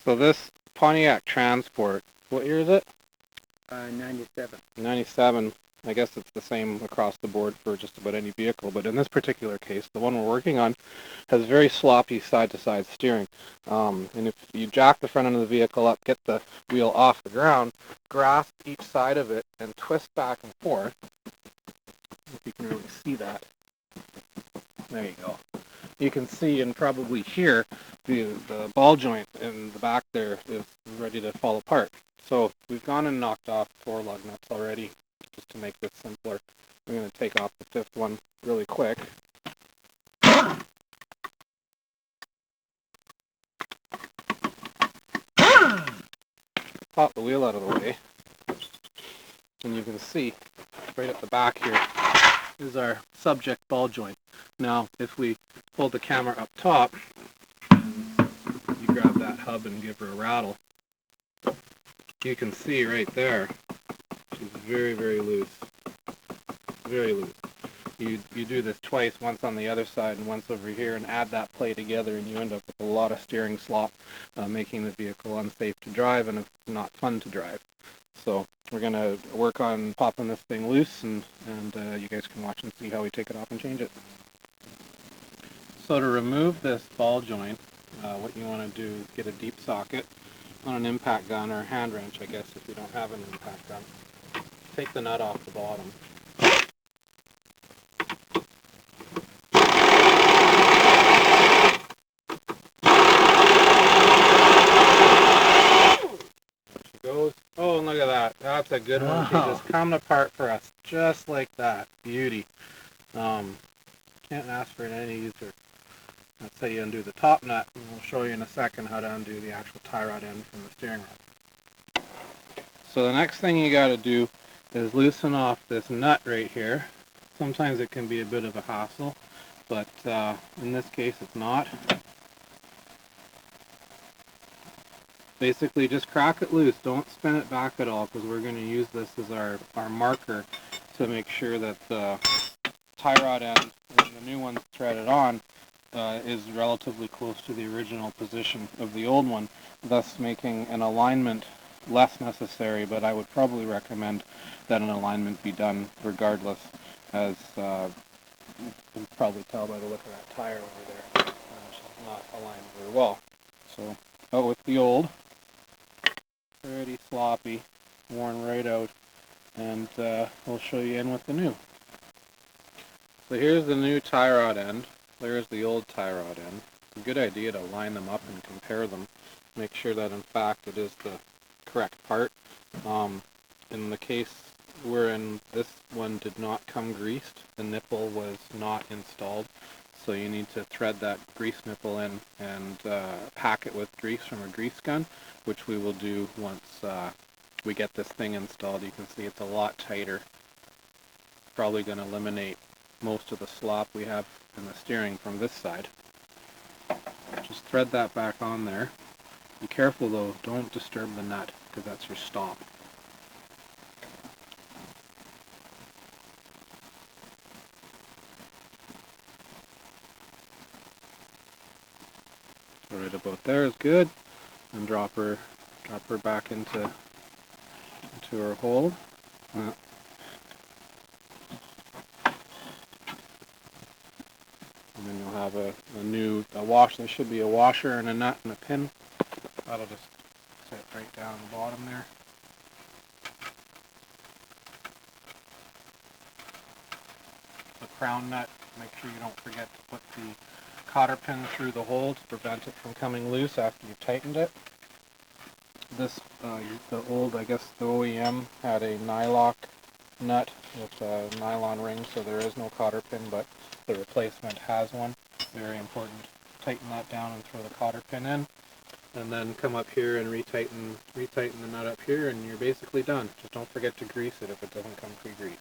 So this Pontiac Transport, what year is it? 97. 97. I guess it's the same across the board for just about any vehicle, but in this particular case, the one we're working on has very sloppy side-to-side steering. And if you jack the front end of the vehicle up, get the wheel off the ground, grasp each side of it, and twist back and forth, if you can really see that. There you go. You can see and probably hear the ball joint in the back there is ready to fall apart. So we've gone and knocked off 4 lug nuts already, just to make this simpler. I'm going to take off the 5th one really quick. Pop the wheel out of the way, and you can see right at the back here is our subject ball joint. Now, if we hold the camera up top, you grab that hub and give her a rattle, you can see right there, she's very, very loose. Very loose. You do this twice, once on the other side and once over here, and add that play together, and you end up with a lot of steering slop, making the vehicle unsafe to drive and not fun to drive. So we're going to work on popping this thing loose, and you guys can watch and see how we take it off and change it. So to remove this ball joint, what you want to do is get a deep socket on an impact gun, or a hand wrench, I guess, if you don't have an impact gun. Take the nut off the bottom. Goes. Oh, and look at that. That's a good one. She just come apart for us, just like that. Beauty. Can't ask for it any easier. Let's say you undo the top nut, and we'll show you in a second how to undo the actual tie rod end from the steering rod. So the next thing you got to do is loosen off this nut right here. Sometimes it can be a bit of a hassle, but in this case it's not. Basically just crack it loose, don't spin it back at all, because we're going to use this as our marker to make sure that the tie rod end, the new one threaded on, is relatively close to the original position of the old one, thus making an alignment less necessary, but I would probably recommend that an alignment be done regardless, as you can probably tell by the look of that tire over there. She's not aligned very well. So out with the old. Pretty sloppy, worn right out, and we'll show you in with the new. So here's the new tie rod end, there's the old tie rod end. It's a good idea to line them up and compare them, make sure that in fact it is the correct part. In the case we're in, this one did not come greased, the nipple was not installed, so you need to thread that grease nipple in and pack it with grease from a grease gun, which we will do once we get this thing installed. You can see it's a lot tighter. Probably going to eliminate most of the slop we have in the steering from this side. Just thread that back on there. Be careful though, don't disturb the nut, because that's your stop. Right about there is good, and drop her back into her hold. And then you'll have a wash. There should be a washer and a nut and a pin. That'll just sit right down the bottom there. The crown nut, make sure you don't forget to put the cotter pin through the hole to prevent it from coming loose after you've tightened it. This, the old, I guess the OEM had a nylock nut with a nylon ring, so there is no cotter pin, but the replacement has one. Very important. Tighten that down and throw the cotter pin in, and then come up here and retighten the nut up here, and you're basically done. Just don't forget to grease it if it doesn't come pre-greased.